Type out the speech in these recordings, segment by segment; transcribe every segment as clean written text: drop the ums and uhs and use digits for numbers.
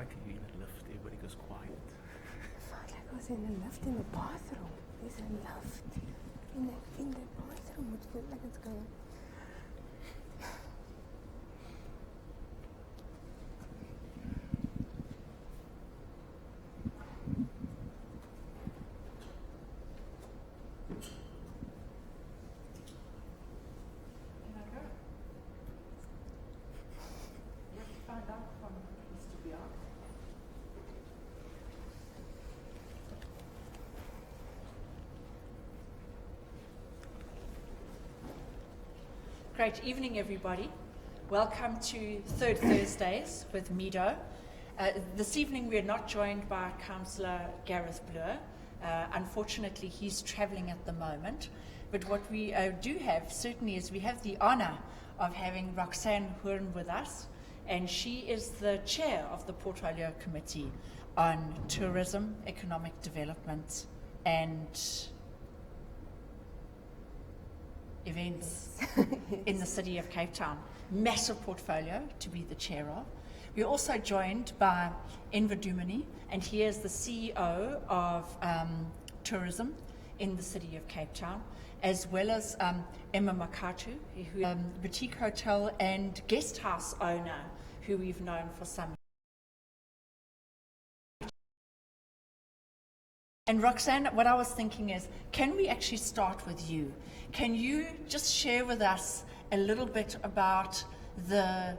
like you're in a lift, everybody goes quiet. I felt like I was in a lift in the bathroom. There's a lift in the bathroom. It feels like it's going. Great evening, everybody. Welcome to Third Thursdays with MEDO. This evening we are not joined by Councillor Garreth Bloor. Unfortunately, he's travelling at the moment. But what we do have, certainly, is we have the honour of having Roxanne Hoorn with us, and she is the chair of the Portfolio Committee on Tourism, Economic Development and Events in the city of Cape Town. Massive portfolio to be the chair of. We're also joined by Enver Dumini, and he is the CEO of tourism in the city of Cape Town, as well as Emma Makatu, who is a boutique hotel and guest house owner who we've known for some years. And Roxanne, what I was thinking is, can we actually start with you? Can you just share with us a little bit about the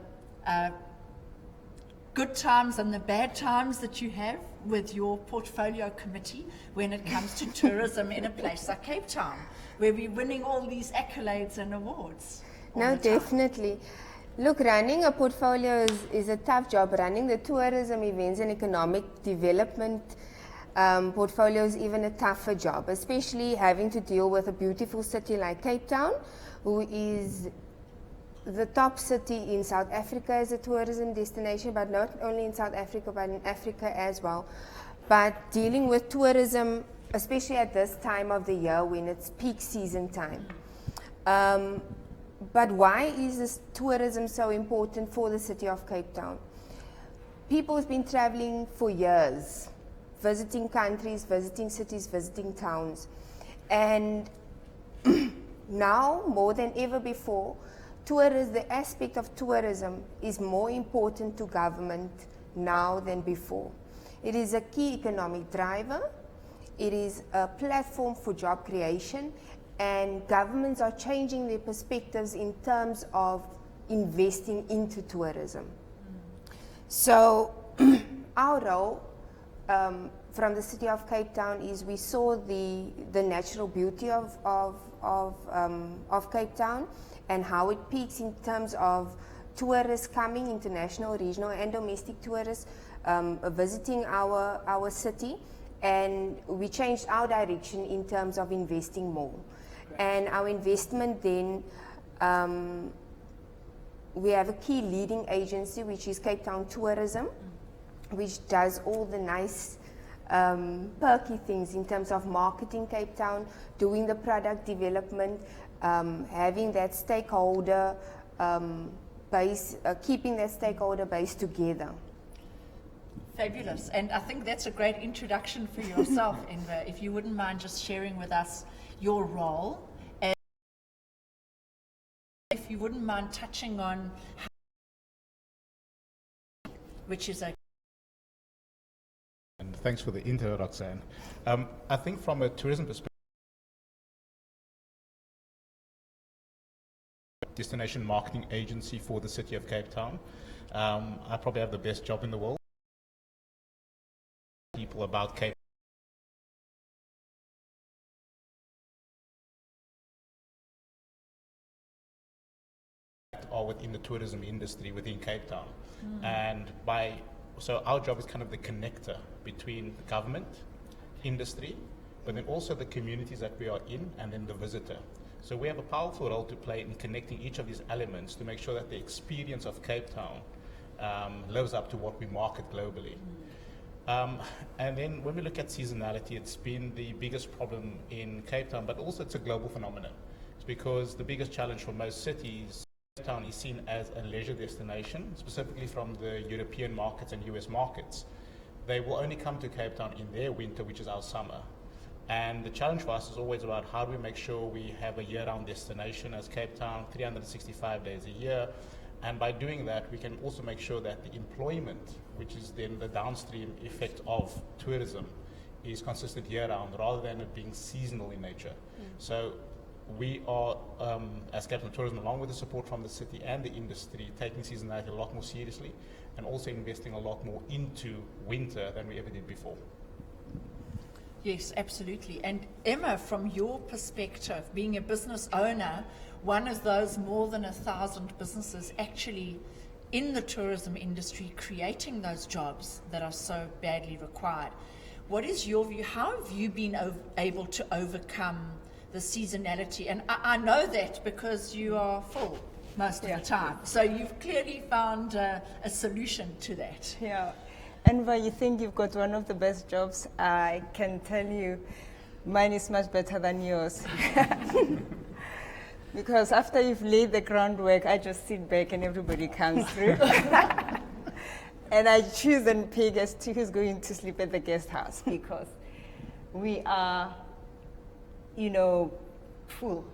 good times and the bad times that you have with your portfolio committee when it comes to tourism in a place like Cape Town, where we're winning all these accolades and awards? No, definitely. Look, running a portfolio is a tough job. Running the tourism, events and economic development portfolio is even a tougher job, especially having to deal with a beautiful city like Cape Town, who is the top city in South Africa as a tourism destination, but not only in South Africa, but in Africa as well. But dealing with tourism, especially at this time of the year when it's peak season time. But why is this tourism so important for the city of Cape Town? People have been traveling for years, visiting countries, visiting cities, visiting towns. And now, more than ever before, the aspect of tourism is more important to government now than before. It is a key economic driver, it is a platform for job creation, and governments are changing their perspectives in terms of investing into tourism. So our role from the city of Cape Town is we saw the natural beauty of Cape Town and how it peaks in terms of tourists coming, international, regional and domestic tourists visiting our city, and we changed our direction in terms of investing more. And our investment then, we have a key leading agency which is Cape Town Tourism, which does all the nice perky things in terms of marketing Cape Town, doing the product development, having that stakeholder base, keeping that stakeholder base together. Fabulous, and I think that's a great introduction for yourself, Enver. If you wouldn't mind just sharing with us your role, and if you wouldn't mind touching on which is a. And thanks for the intro, Roxanne. I think from a tourism perspective, destination marketing agency for the city of Cape Town. I probably have the best job in the world. People about Cape are within the tourism industry within Cape Town. And so our job is kind of the connector between the government, industry, but then also the communities that we are in, and then the visitor. So we have a powerful role to play in connecting each of these elements to make sure that the experience of Cape Town lives up to what we market globally. And then when we look at seasonality, it's been the biggest problem in Cape Town, but also it's a global phenomenon. It's because the biggest challenge for most cities Cape Town is seen as a leisure destination, specifically from the European markets and US markets. They will only come to Cape Town in their winter, which is our summer. And the challenge for us is always about how do we make sure we have a year-round destination as Cape Town, 365 days a year. And by doing that, we can also make sure that the employment, which is then the downstream effect of tourism, is consistent year-round rather than it being seasonal in nature. So we are, as Cape Town Tourism, along with the support from the city and the industry, taking seasonality a lot more seriously and also investing a lot more into winter than we ever did before. Yes, absolutely. And Emma, from your perspective, being a business owner, one of those more than 1,000 businesses actually in the tourism industry creating those jobs that are so badly required. What is your view? How have you been able to overcome the seasonality? And I know that because you are full most of the time. So you've clearly found a solution to that. Yeah. And when you think you've got one of the best jobs, I can tell you mine is much better than yours. Because after you've laid the groundwork, I just sit back and everybody comes through. And I choose and pick as to who's going to sleep at the guest house because we are, full.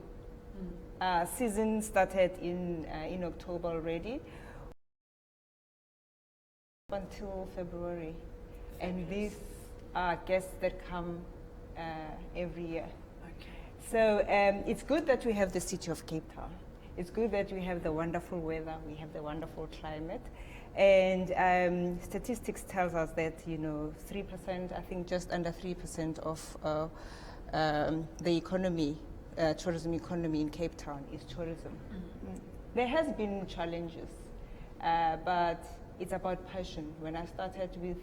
Season started in October already until February, and these are guests that come every year. Okay. So it's good that we have the city of Cape Town. It's good that we have the wonderful weather, we have the wonderful climate, and statistics tells us that 3%, I think just under 3% of the economy, tourism economy in Cape Town is tourism. Mm-hmm. There has been challenges, but it's about passion. When I started with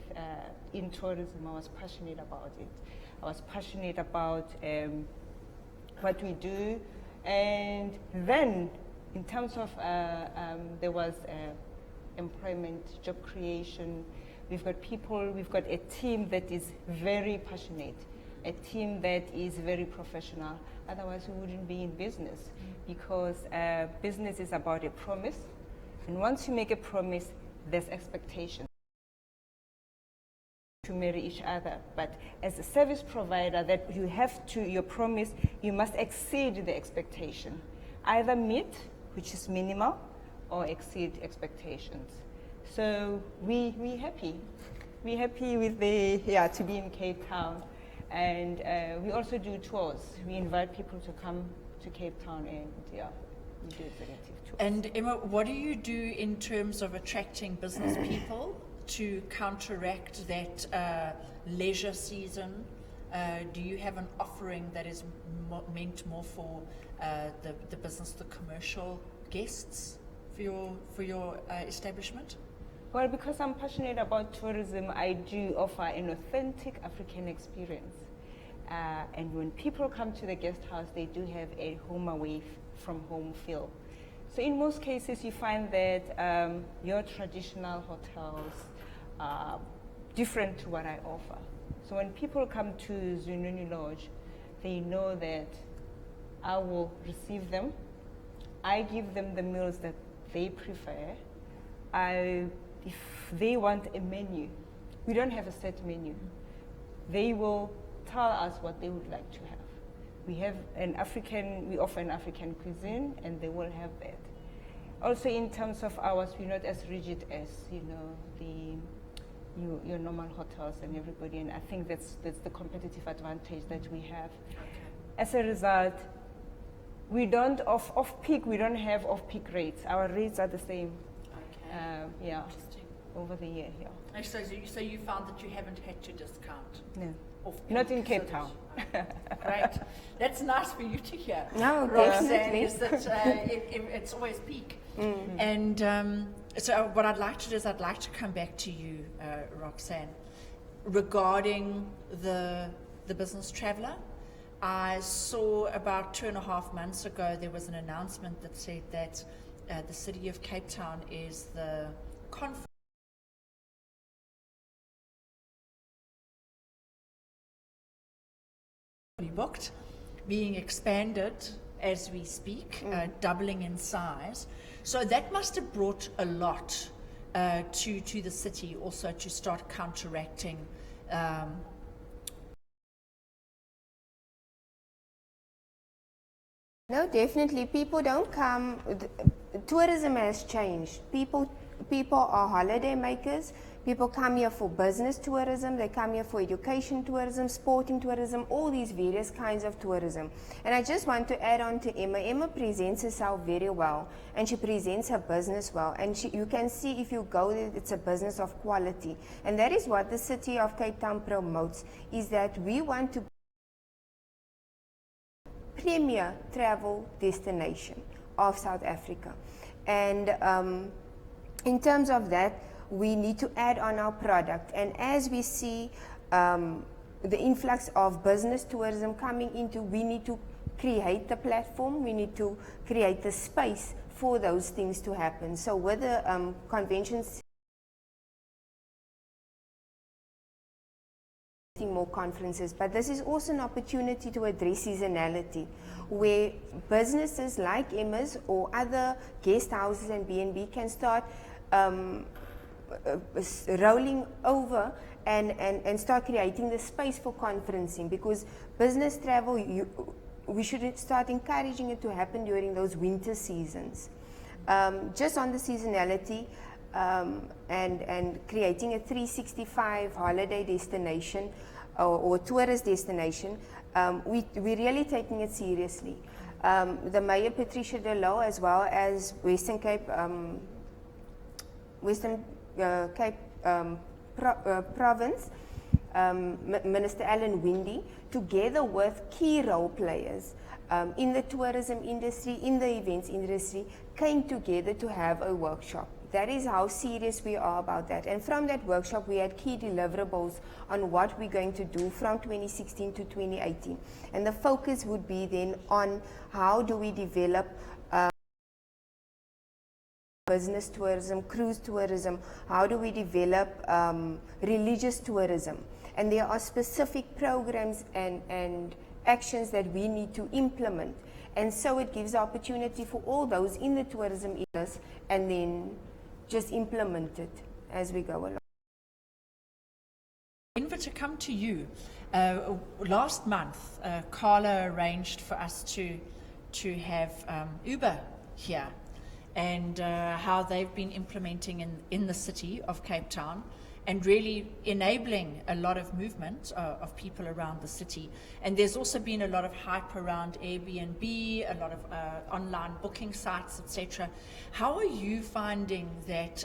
in tourism, I was passionate about it. I was passionate about what we do, and then in terms of there was employment, job creation. We've got people. We've got a team that is very passionate, a team that is very professional. Otherwise, we wouldn't be in business, because business is about a promise, and once you make a promise, there's expectation to marry each other. But as a service provider, that you have to, your promise, you must exceed the expectation. Either meet, which is minimal, or exceed expectations. So we happy. We're happy with to be in Cape Town. And we also do tours. We invite people to come to Cape Town and we do executive tours. And Emma, what do you do in terms of attracting business people to counteract that leisure season? Do you have an offering that is meant more for the business, the commercial guests for your establishment? Well, because I'm passionate about tourism, I do offer an authentic African experience. And when people come to the guest house, they do have a home away from home feel. So in most cases, you find that your traditional hotels are different to what I offer. So when people come to Zununi Lodge, they know that I will receive them. I give them the meals that they prefer. If they want a menu, we don't have a set menu. They will tell us what they would like to have. We offer an African cuisine, and they will have that. Also, in terms of hours, we're not as rigid as your normal hotels and everybody, and I think that's the competitive advantage that we have. Okay. As a result, we don't off-peak. We don't have off-peak rates. Our rates are the same. Okay. Over the year. Yeah. So you found that you haven't had to discount? No. Not in Cape Town. Right. That's nice for you to hear. No, Roxanne, is that it's always peak. Mm-hmm. And so what I'd like to do is I'd like to come back to you, Roxanne, regarding the business traveller. I saw about 2.5 months ago there was an announcement that said that the city of Cape Town is the conference booked, being expanded as we speak, doubling in size. So that must have brought a lot to the city also to start counteracting. No, definitely. People don't come. Tourism has changed. People are holiday makers. People come here for business tourism. They come here for education tourism, sporting tourism, all these various kinds of tourism. And I just want to add on to Emma. Emma presents herself very well, and she presents her business well. And you can see if you go there, it's a business of quality. And that is what the city of Cape Town promotes, is that we want to premier travel destination of South Africa. And in terms of that, we need to add on our product. And as we see the influx of business tourism coming into, we need to create the platform, we need to create the space for those things to happen. So with the conventions, more conferences, but this is also an opportunity to address seasonality, where businesses like Emma's or other guest houses and B&B can start rolling over and start creating the space for conferencing, because business travel, we should start encouraging it to happen during those winter seasons. Just on the seasonality, and creating a 365 holiday destination or tourist destination, we're really taking it seriously. The Mayor Patricia de Loo, as well as Western Cape Province, Minister Alan Winde, together with key role players in the tourism industry, in the events industry, came together to have a workshop. That is how serious we are about that. And from that workshop, we had key deliverables on what we're going to do from 2016 to 2018. And the focus would be then on how do we develop business tourism, cruise tourism, how do we develop religious tourism. And there are specific programs and actions that we need to implement. And so it gives opportunity for all those in the tourism industry, and then just implement it as we go along. Enver, to come to you, last month Carla arranged for us to have Uber here, and how they've been implementing in the city of Cape Town and really enabling a lot of movement of people around the city. And there's also been a lot of hype around Airbnb, a lot of online booking sites, etc. How are you finding that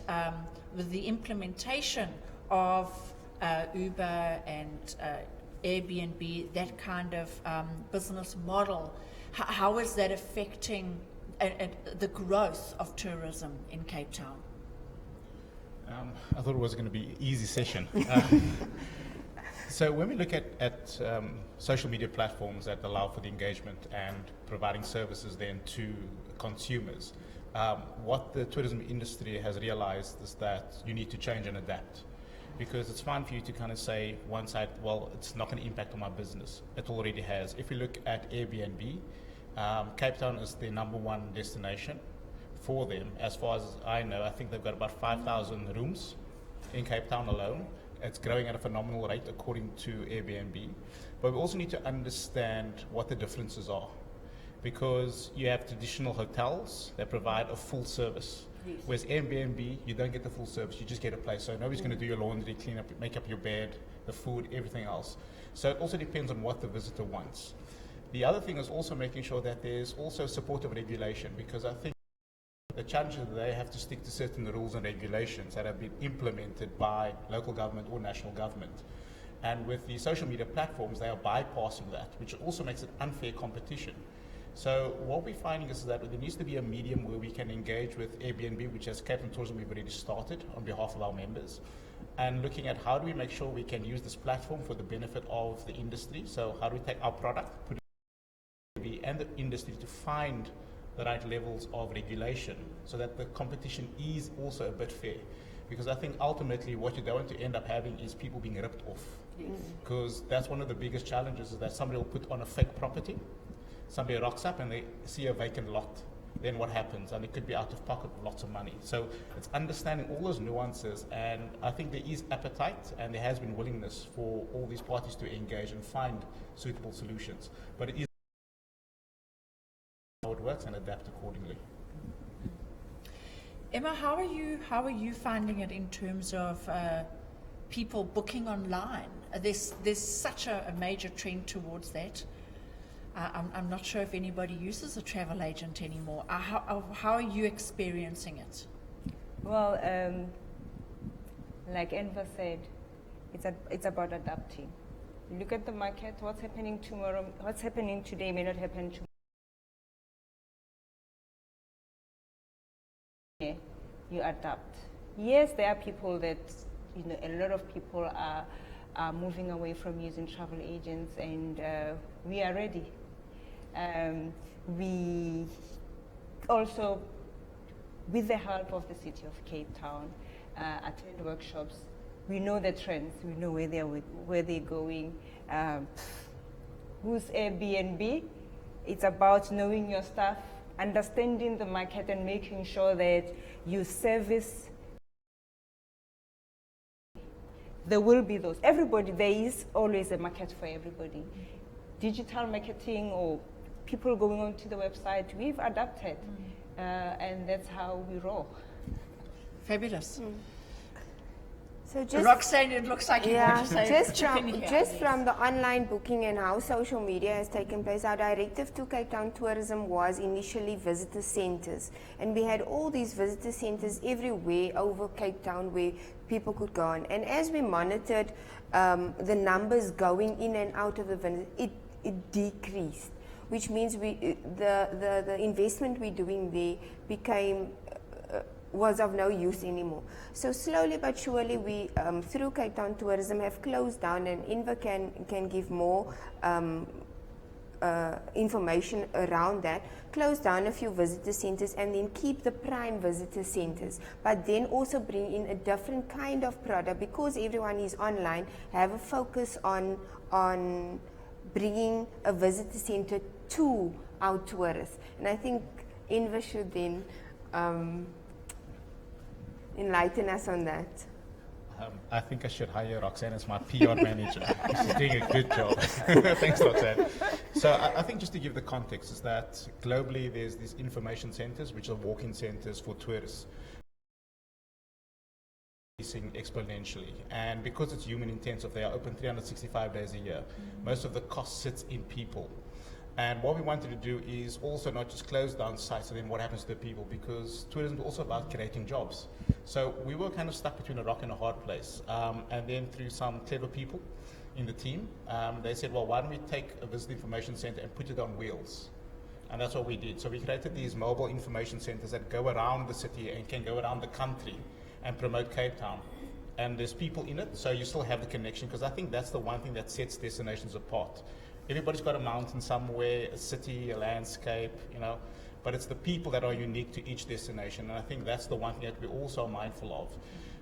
with the implementation of Uber and Airbnb, that kind of business model, how is that affecting the growth of tourism in Cape Town? I thought it was going to be an easy session. So when we look at social media platforms that allow for the engagement and providing services then to consumers, what the tourism industry has realized is that you need to change and adapt. Because it's fine for you to kind of say one side, well, it's not going to impact on my business. It already has. If we look at Airbnb, Cape Town is the #1 destination for them. As far as I know, I think they've got about 5,000 rooms in Cape Town alone. It's growing at a phenomenal rate according to Airbnb. But we also need to understand what the differences are, because you have traditional hotels that provide a full service. Yes. Whereas Airbnb, you don't get the full service, you just get a place. So nobody's going to do your laundry, clean up, make up your bed, the food, everything else. So it also depends on what the visitor wants. The other thing is also making sure that there's also supportive regulation, because I think the challenge is that they have to stick to certain rules and regulations that have been implemented by local government or national government. And with the social media platforms, they are bypassing that, which also makes it unfair competition. So what we're finding is that there needs to be a medium where we can engage with Airbnb, which as Cape Town Tourism we've already started on behalf of our members, and looking at how do we make sure we can use this platform for the benefit of the industry. So how do we take our product, put it and the industry to find the right levels of regulation so that the competition is also a bit fair. Because I think ultimately what you're going to end up having is people being ripped off. Because that's one of the biggest challenges, is that somebody will put on a fake property, somebody rocks up and they see a vacant lot. then what happens? And it could be out of pocket lots of money. So it's understanding all those nuances, and I think there is appetite and there has been willingness for all these parties to engage and find suitable solutions. But it is how it works and adapt accordingly. Emma, how are you finding it in terms of people booking online? There's such a major trend towards that. I'm not sure if anybody uses a travel agent anymore. How are you experiencing it? Well, like Enver said, it's about adapting. You look at the market, what's happening tomorrow, what's happening today may not happen tomorrow. You adapt. Yes, there are people that, a lot of people are moving away from using travel agents, and we are ready. We also, with the help of the City of Cape Town, attend workshops. We know the trends. We know where they're going. Who's Airbnb? It's about knowing your stuff, understanding the market, and making sure that you service. There will be those. Everybody, there is always a market for everybody. Digital marketing or people going onto the website, we've adapted, and that's how we roll. Fabulous. So just Roxanne, it looks like you want to say just from the online booking and how social media has taken place, our directive to Cape Town tourism was initially visitor centres, and we had all these visitor centres everywhere over Cape Town where people could go on. And as we monitored the numbers going in and out of the visit, it decreased, which means the investment we're doing there became was of no use anymore. So slowly but surely we, through Cape Town Tourism, have closed down, and Inva can give more information around that, close down a few visitor centres and then keep the prime visitor centres, but then also bring in a different kind of product, because everyone is online, have a focus on bringing a visitor centre to our tourists. And I think Inva should then enlighten us on that. I think I should hire Roxanne as my PR manager. She's doing a good job. Thanks, Roxanne. So I think just to give the context is that globally there's these information centres, which are walk-in centres for tourists, increasing exponentially. And because it's human intensive, they are open 365 days a year. Most of the cost sits in people. And what we wanted to do is also not just close down sites and then what happens to the people, because tourism is also about creating jobs. So we were kind of stuck between a rock and a hard place. And then through some clever people in the team, they said, well, why don't we take a visitor information center and put it on wheels? And that's what we did. So we created these mobile information centers that go around the city and can go around the country and promote Cape Town. And there's people in it, so you still have the connection, because I think that's the one thing that sets destinations apart. Everybody's got a mountain somewhere, a city, a landscape, but it's the people that are unique to each destination, and I think that's the one thing that we're also mindful of.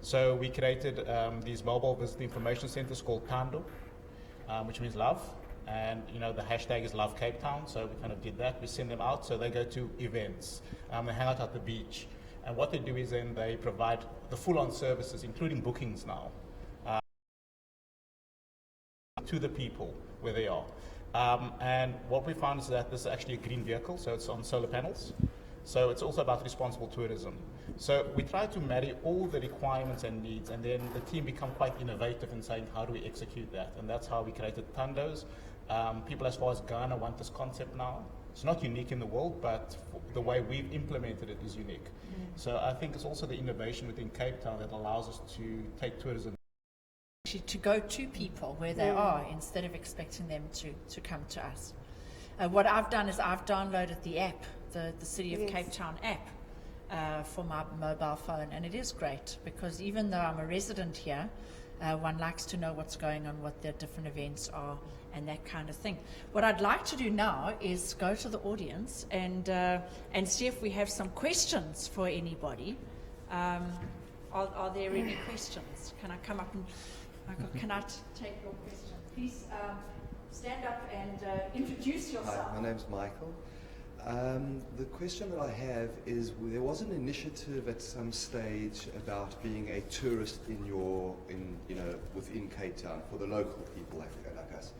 So we created these mobile visitor information centers called Tando, which means love, and the hashtag is Love Cape Town, so we kind of did that. We send them out, so they go to events, they hang out at the beach, and what they do is then they provide the full-on services, including bookings now, to the people where they are. And what we found is that this is actually a green vehicle, so it's on solar panels. So it's also about responsible tourism. So we try to marry all the requirements and needs, and then the team become quite innovative in saying, how do we execute that? And that's how we created Tandos. People as far as Ghana want this concept now. It's not unique in the world, but the way we've implemented it is unique. So I think it's also the innovation within Cape Town that allows us to take tourism to go to people where they are, instead of expecting them to come to us. What I've done is I've downloaded the app, the City of Cape Town app, for my mobile phone, and it is great, because even though I'm a resident here, one likes to know what's going on, what the different events are, and that kind of thing. What I'd like to do now is go to the audience and see if we have some questions for anybody. Are there any questions? Can I come up and Michael, can I take your question? Please stand up and introduce yourself. Hi, my name's Michael. The question that I have is, there was an initiative at some stage about being a tourist within Cape Town for the local people like us.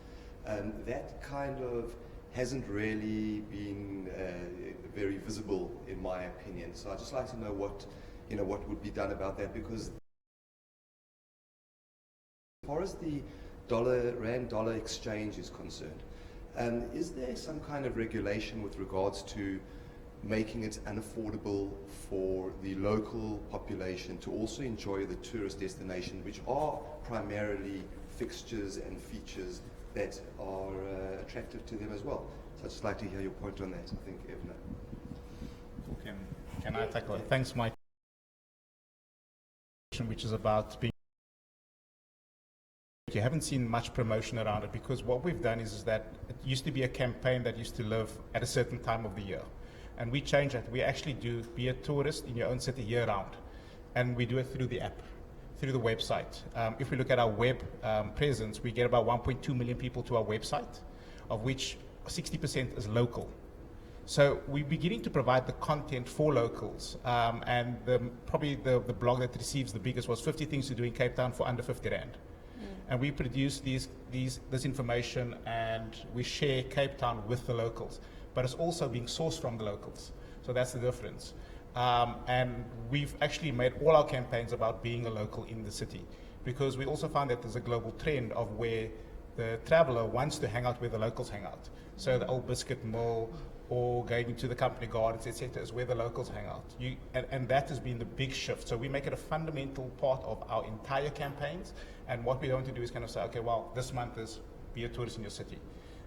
That kind of hasn't really been very visible, in my opinion. So I'd just like to know what would be done about that, because as far as the rand-dollar exchange is concerned, is there some kind of regulation with regards to making it unaffordable for the local population to also enjoy the tourist destination, which are primarily fixtures and features that are attractive to them as well? So I'd just like to hear your point on that. I think, Evna. Can I tackle it? Thanks, Mike. Which is about being. You haven't seen much promotion around it, because what we've done is that it used to be a campaign that used to live at a certain time of the year. And we changed that. We actually do be a tourist in your own city year round. And we do it through the app, through the website. If we look at our web presence, we get about 1.2 million people to our website, of which 60% is local. So we're beginning to provide the content for locals. And probably the blog that receives the biggest was 50 things to do in Cape Town for under 50 Rand. And we produce this information, and we share Cape Town with the locals. But it's also being sourced from the locals. So that's the difference. And we've actually made all our campaigns about being a local in the city, because we also found that there's a global trend of where the traveler wants to hang out where the locals hang out. So the old biscuit mill, or going to the company gardens, etc., is where the locals hang out. And that has been the big shift. So we make it a fundamental part of our entire campaigns. And what we don't want to do is kind of say, okay, well, this month is be a tourist in your city.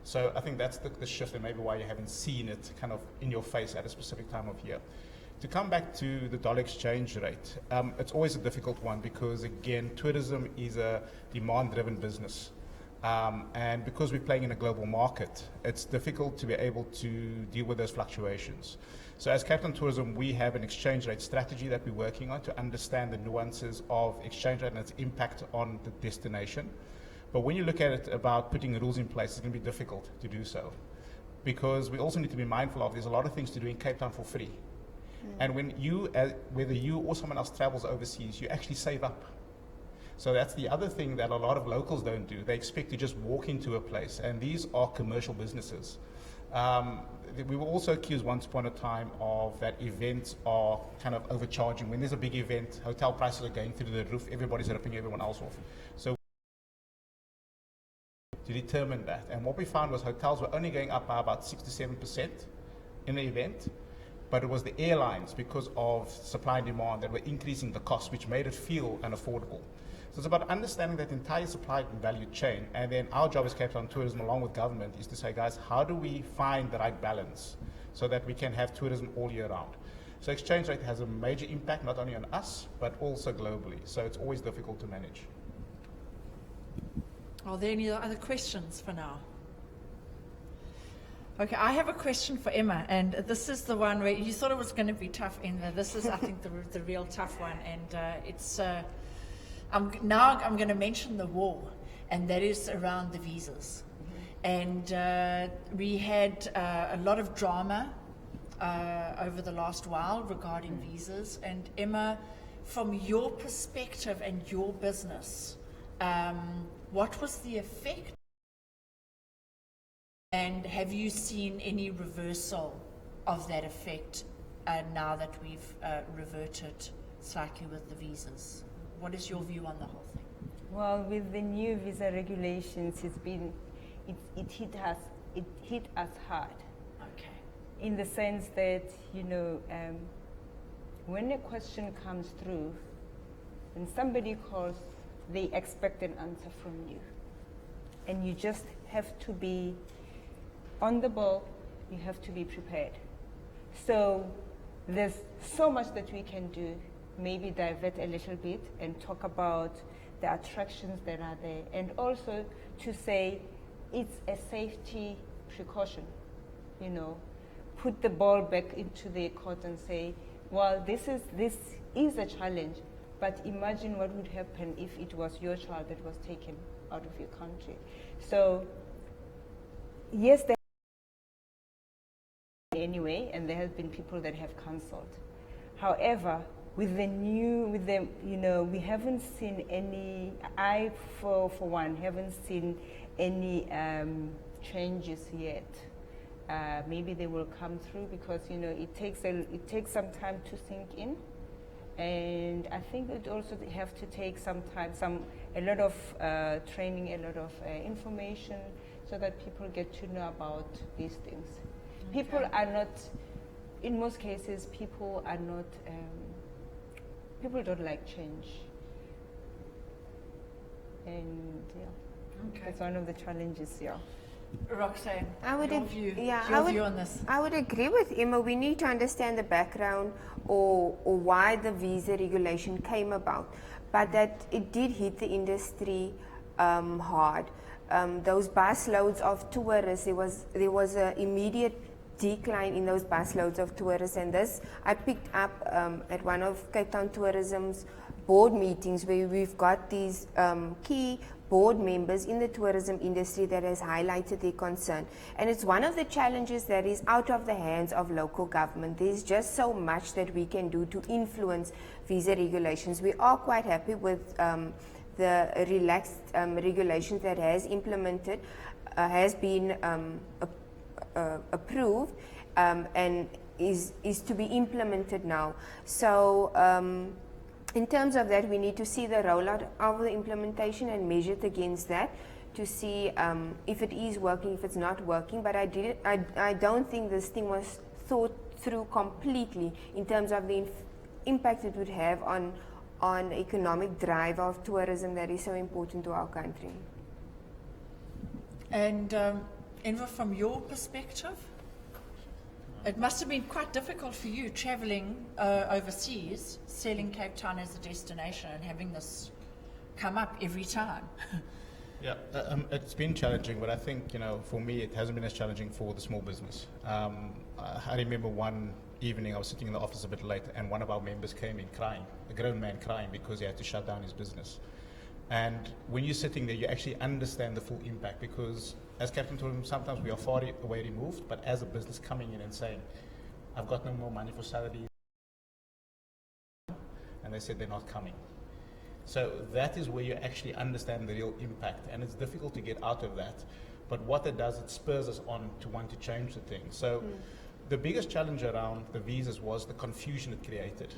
So I think that's the shift, and maybe why you haven't seen it kind of in your face at a specific time of year. To come back to the dollar exchange rate, it's always a difficult one, because, again, tourism is a demand-driven business. And because we're playing in a global market, it's difficult to be able to deal with those fluctuations. So as Cape Town Tourism, we have an exchange rate strategy that we're working on to understand the nuances of exchange rate and its impact on the destination. But when you look at it about putting rules in place, it's going to be difficult to do so, because we also need to be mindful of there's a lot of things to do in Cape Town for free. And when whether you or someone else travels overseas, you actually save up. So that's the other thing that a lot of locals don't do. They expect to just walk into a place, and these are commercial businesses. We were also accused once upon a time of that events are kind of overcharging. When there's a big event, hotel prices are going through the roof, everybody's ripping everyone else off. So to determine that, and what we found was hotels were only going up by about 6 to 7% in the event, but it was the airlines, because of supply and demand, that were increasing the cost, which made it feel unaffordable. So it's about understanding that entire supply and value chain, and then our job as Cape Town Tourism, along with government, is to say, guys, how do we find the right balance so that we can have tourism all year round? So exchange rate has a major impact, not only on us, but also globally. So it's always difficult to manage. Are there any other questions for now? Okay, I have a question for Emma, and this is the one where you thought it was going to be tough, Emma. This is, I think, the real tough one, and it's... I'm going to mention the war, and that is around the visas. And we had a lot of drama over the last while regarding visas. And Emma, from your perspective and your business, what was the effect? And have you seen any reversal of that effect now that we've reverted slightly with the visas? What is your view on the whole thing? Well, with the new visa regulations, it hit us hard. Okay. In the sense that, when a question comes through and somebody calls, they expect an answer from you. And you just have to be on the ball, you have to be prepared. So there's so much that we can do. Maybe divert a little bit and talk about the attractions that are there, and also to say it's a safety precaution. Put the ball back into the court and say, well, this is a challenge, but imagine what would happen if it was your child that was taken out of your country. So yes, anyway. and there have been people that have cancelled. However, we haven't seen any, for one, haven't seen any changes yet. Maybe they will come through because, it takes some time to sink in. And I think it also have to take some time, a lot of training, a lot of information, so that people get to know about these things. Okay. People are not, in most cases, people are not, people don't like change. And Okay. that's one of the challenges, Roxanne, I would your view, view on this. I would agree with Emma. We need to understand the background or why the visa regulation came about, but that it did hit the industry hard. Those bus loads of tourists, there was an immediate decline in those bus loads of tourists, and this I picked up at one of Cape Town Tourism's board meetings, where we've got these key board members in the tourism industry that has highlighted their concern. And it's one of the challenges that is out of the hands of local government. There's just so much that we can do to influence visa regulations. We are quite happy with the relaxed regulations that has implemented, has been approved and is to be implemented now. So in terms of that, we need to see the rollout of the implementation and measure it against that to see if it is working, if it's not working. But I don't think this thing was thought through completely in terms of the impact it would have on economic drive of tourism that is so important to our country. And Enver, from your perspective, it must have been quite difficult for you travelling overseas, selling Cape Town as a destination and having this come up every time. Yeah, it's been challenging, but I think, for me, it hasn't been as challenging for the small business. I remember one evening I was sitting in the office a bit late, and one of our members came in crying, a grown man crying because he had to shut down his business. And when you're sitting there, you actually understand the full impact, because as Captain told him, sometimes we are far away removed, but as a business coming in and saying, I've got no more money for salaries, and they said they're not coming. So that is where you actually understand the real impact, and it's difficult to get out of that. But what it does, it spurs us on to want to change the thing. So the biggest challenge around the visas was the confusion it created.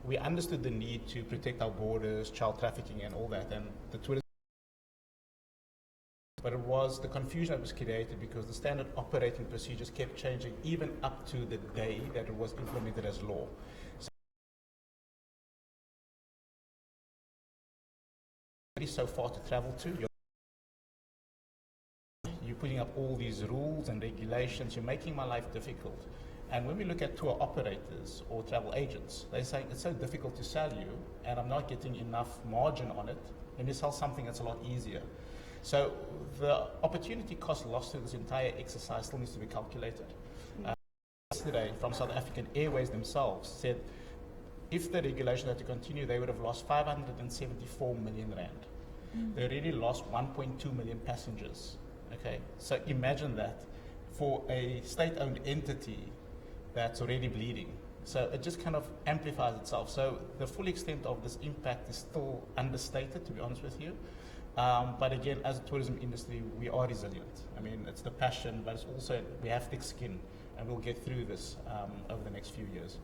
We understood the need to protect our borders, child trafficking and all that, and the tourism. But it was the confusion that was created because the standard operating procedures kept changing even up to the day that it was implemented as law. So it's so far to travel to. You're putting up all these rules and regulations. You're making my life difficult. And when we look at tour operators or travel agents, they're saying it's so difficult to sell you, and I'm not getting enough margin on it. Let me sell something that's a lot easier. So the opportunity cost lost to this entire exercise still needs to be calculated. Yesterday, from South African Airways themselves, said if the regulation had to continue, they would have lost 574 million rand. They already lost 1.2 million passengers. Okay, so imagine that for a state-owned entity that's already bleeding. So it just kind of amplifies itself. So the full extent of this impact is still understated, to be honest with you. But again, as a tourism industry, we are resilient. I mean, it's the passion, but it's also, we have thick skin, and we'll get through this over the next few years.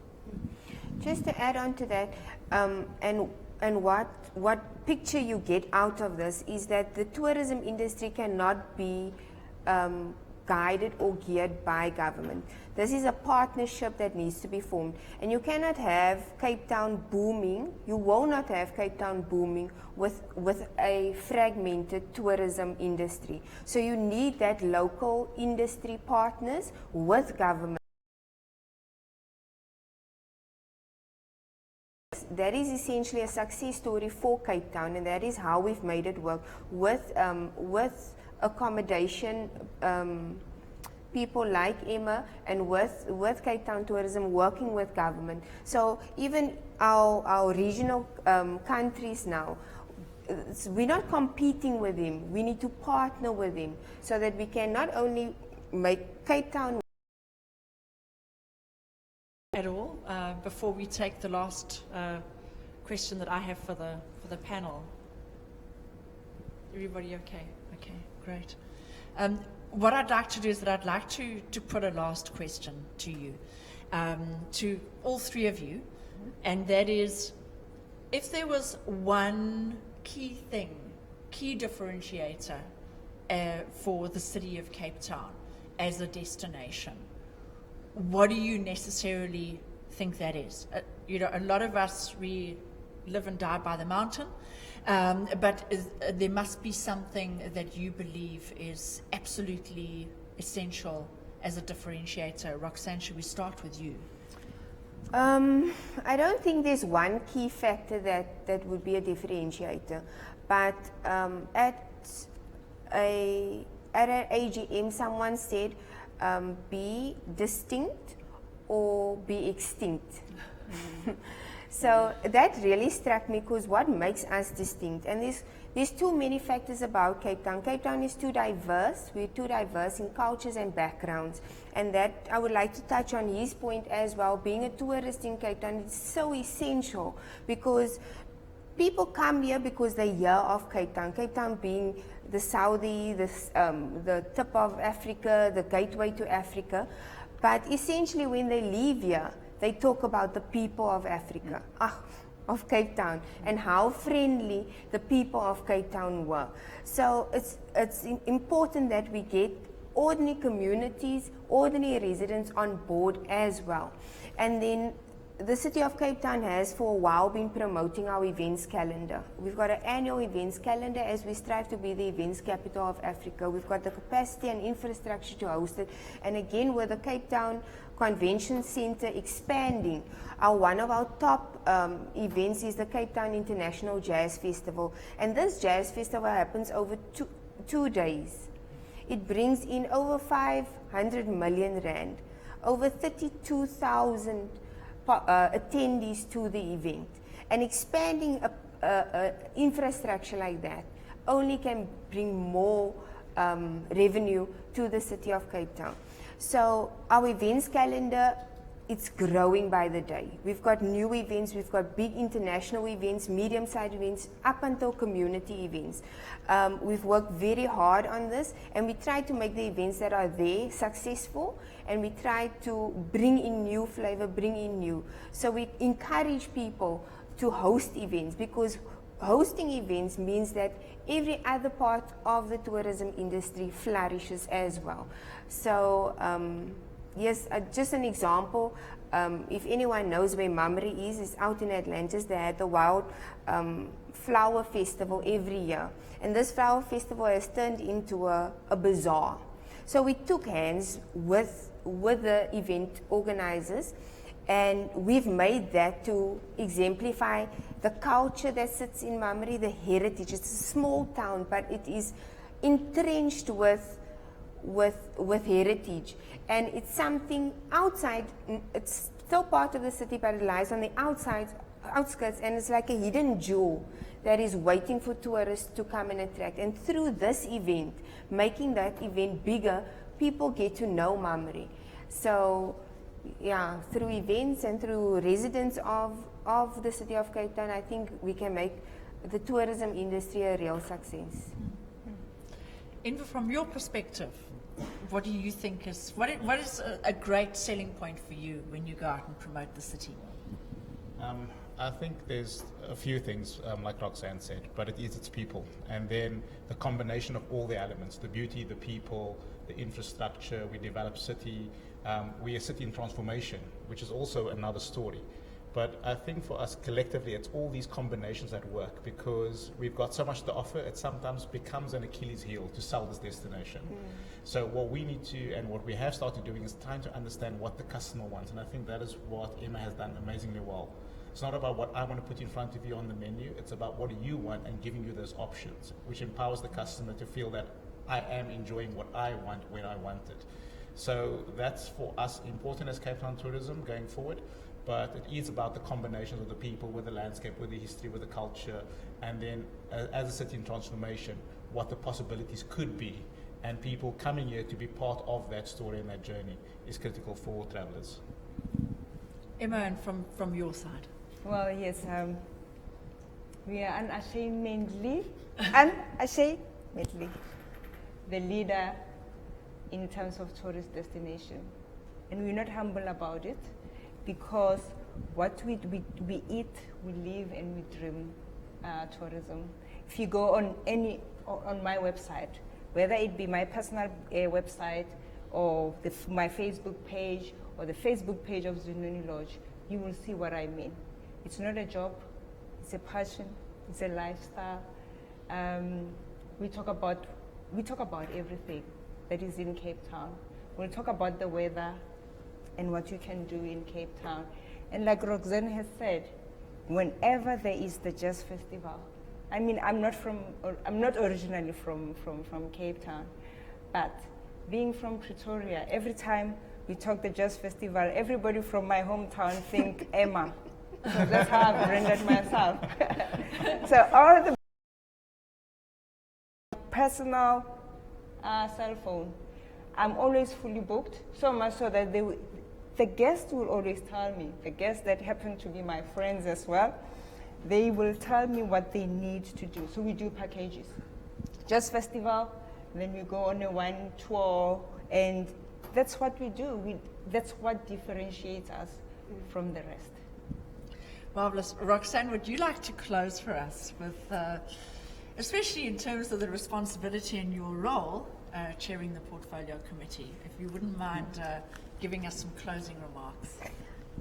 Just to add on to that, and what picture you get out of this is that the tourism industry cannot be guided or geared by government. This is a partnership that needs to be formed, and you cannot have Cape Town booming. You will not have Cape Town booming with a fragmented tourism industry. So you need that local industry partners with government. That is essentially a success story for Cape Town, and that is how we've made it work with accommodation people like Emma, and with Cape Town Tourism working with government. So even our regional countries now, we're not competing with them. We need to partner with them so that we can not only make Cape Town before we take the last question that I have for the panel? Everybody okay? Okay, great. What I'd like to do is that I'd like to put a last question to you, to all three of you, and that is, if there was one key thing, key differentiator for the city of Cape Town as a destination, what do you necessarily think that is? A lot of us, we live and die by the mountain, but there must be something that you believe is absolutely essential as a differentiator. Roxanne, should we start with you? I don't think there's one key factor that would be a differentiator, but at an AGM, someone said, be distinct or be extinct. So that really struck me, because what makes us distinct? And there's too many factors about Cape Town. Cape Town is too diverse. We're too diverse in cultures and backgrounds. And that, I would like to touch on his point as well. Being a tourist in Cape Town is so essential, because people come here because they hear of Cape Town. Cape Town being the Saudi, the tip of Africa, the gateway to Africa. But essentially when they leave here, they talk about the people of Africa, of Cape Town, and how friendly the people of Cape Town were. So it's important that we get ordinary communities, ordinary residents on board as well. And then the City of Cape Town has for a while been promoting our events calendar. We've got an annual events calendar as we strive to be the events capital of Africa. We've got the capacity and infrastructure to host it. And again, with the Cape Town Convention Center expanding, one of our top events is the Cape Town International Jazz Festival. And this jazz festival happens over two days. It brings in over 500 million rand, over 32,000 attendees to the event. And expanding infrastructure like that only can bring more revenue to the City of Cape Town. So our events calendar, it's growing by the day. We've got new events, we've got big international events, medium-sized events, up until community events. We've worked very hard on this, and we try to make the events that are there successful, and we try to bring in new flavor, bring in new. So we encourage people to host events, because hosting events means that every other part of the tourism industry flourishes as well. So yes, just an example, if anyone knows where Mamre is, it's out in Atlantis. They had the Wild Flower Festival every year. And this flower festival has turned into a bazaar. So we took hands with the event organizers, and we've made that to exemplify the culture that sits in Mamre, the heritage. It's a small town, but it is entrenched with heritage. And it's something outside, it's still part of the city, but it lies on the outskirts, and it's like a hidden jewel that is waiting for tourists to come and attract. And through this event, making that event bigger, people get to know Mamre. So yeah, through events and through residents of the City of Cape Town, I think we can make the tourism industry a real success. Inva, from your perspective, what do you think is, what is a great selling point for you when you go out and promote the city? I think there's a few things, like Roxanne said, but it is its people. And then the combination of all the elements, the beauty, the people, the infrastructure, we develop city, we are a city in transformation, which is also another story. But I think for us collectively, it's all these combinations that work, because we've got so much to offer, it sometimes becomes an Achilles heel to sell this destination. So what we need to, and what we have started doing, is trying to understand what the customer wants. And I think that is what Emma has done amazingly well. It's not about what I want to put in front of you on the menu, it's about what do you want and giving you those options, which empowers the customer to feel that I am enjoying what I want when I want it. So that's for us important as Cape Town tourism going forward. But it is about the combinations of the people, with the landscape, with the history, with the culture, and then as a city in transformation, what the possibilities could be. And people coming here to be part of that story and that journey is critical for travelers. Emma, and from your side. Well, yes, we are unashamedly the leader in terms of tourist destination. And we're not humble about it because what we eat, we live, and we dream tourism. If you go on my website, whether it be my personal website or my Facebook page or the Facebook page of Zununi Lodge, you will see what I mean. It's not a job, it's a passion, it's a lifestyle. We talk about everything that is in Cape Town. We'll talk about the weather and what you can do in Cape Town. And like Roxanne has said, whenever there is the Jazz Festival, I mean, I'm not originally from Cape Town, but being from Pretoria, every time we talk the Jazz Festival, everybody from my hometown think Emma. So that's how I've rendered myself. So all the personal cell phone, I'm always fully booked, so much so that the guests will always tell me, the guests that happen to be my friends as well, they will tell me what they need to do. So we do packages. Jazz Festival, then we go on a wine tour, and that's what we do. That's what differentiates us from the rest. Marvelous. Roxanne, would you like to close for us with, especially in terms of the responsibility in your role, chairing the portfolio committee, if you wouldn't mind giving us some closing remarks.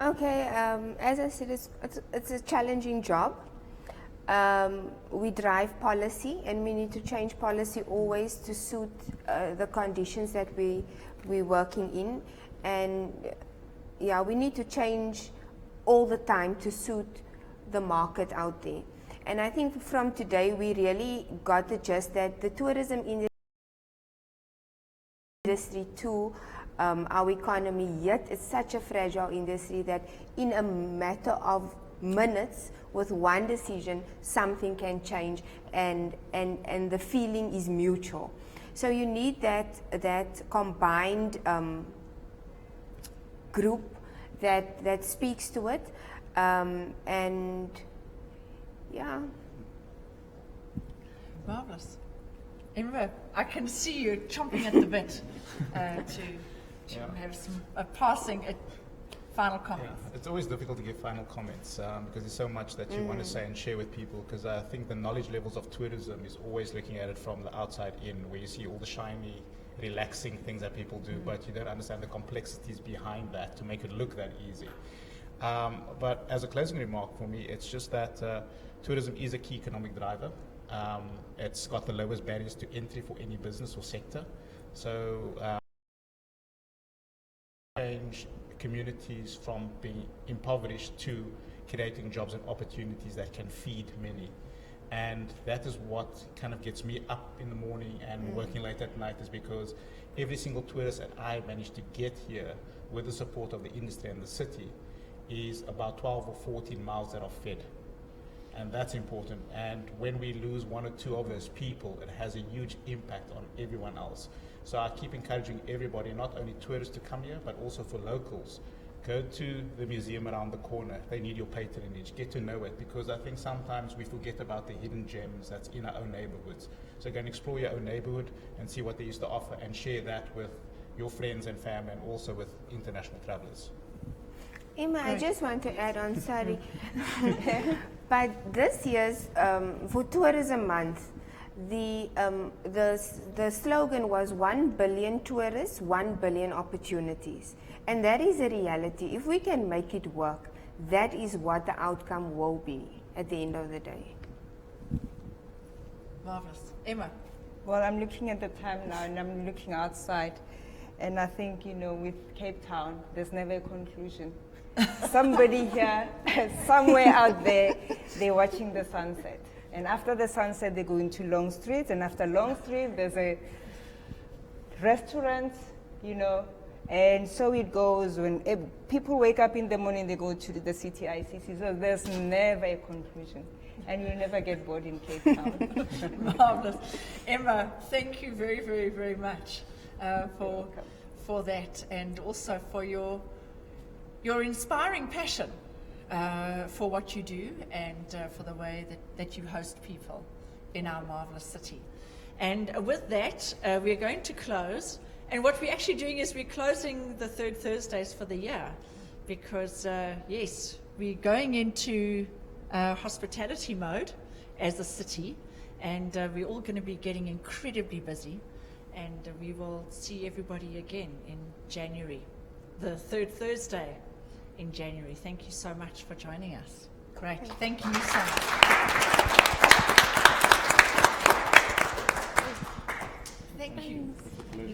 Okay, as I said, it's a challenging job. We drive policy, and we need to change policy always to suit the conditions that we're working in. And yeah, we need to change all the time to suit the market out there. And I think from today, we really got the gist that the tourism industry to our economy, yet it's such a fragile industry that in a matter of minutes, with one decision, something can change, and the feeling is mutual. So you need that combined group that speaks to it, and yeah. Marvelous. Emma, I can see you chomping at the bit to have some passing final comments. Yeah. It's always difficult to give final comments because there's so much that you want to say and share with people, because I think the knowledge levels of tourism is always looking at it from the outside in, where you see all the shiny, relaxing things that people do, but you don't understand the complexities behind that to make it look that easy. But as a closing remark for me, it's just that tourism is a key economic driver. It's got the lowest barriers to entry for any business or sector. So change communities from being impoverished to creating jobs and opportunities that can feed many. And that is what kind of gets me up in the morning and working late at night, is because every single tourist that I managed to get here with the support of the industry and the city is about 12 or 14 miles that are fed. And that's important. And when we lose one or two of those people, it has a huge impact on everyone else. So I keep encouraging everybody, not only tourists to come here, but also for locals. Go to the museum around the corner. They need your patronage. Get to know it, because I think sometimes we forget about the hidden gems that's in our own neighborhoods. So go and explore your own neighborhood and see what they used to offer, and share that with your friends and family, and also with international travelers. Emma, I just want to add on, sorry. But this year's, for Tourism Month, the slogan was 1 billion tourists, 1 billion opportunities. And that is a reality. If we can make it work, that is what the outcome will be at the end of the day. Marvelous. Emma. Well, I'm looking at the time now, and I'm looking outside, and I think, with Cape Town, there's never a conclusion. Somebody here, somewhere out there, they're watching the sunset. And after the sunset, they go into Long Street, and after Long Street, there's a restaurant, and so it goes. When people wake up in the morning, they go to the city ICC, so there's never a conclusion. And you'll never get bored in Cape Town. Marvelous. Emma, thank you very, very, very much for that, and also for your your inspiring passion for what you do and for the way that you host people in our marvelous city. And with that, we're going to close. And what we're actually doing is we're closing the third Thursdays for the year because, yes, we're going into hospitality mode as a city, and we're all going to be getting incredibly busy, and we will see everybody again in January, the third Thursday in January. Thank you so much for joining us. Great. Thank you so much.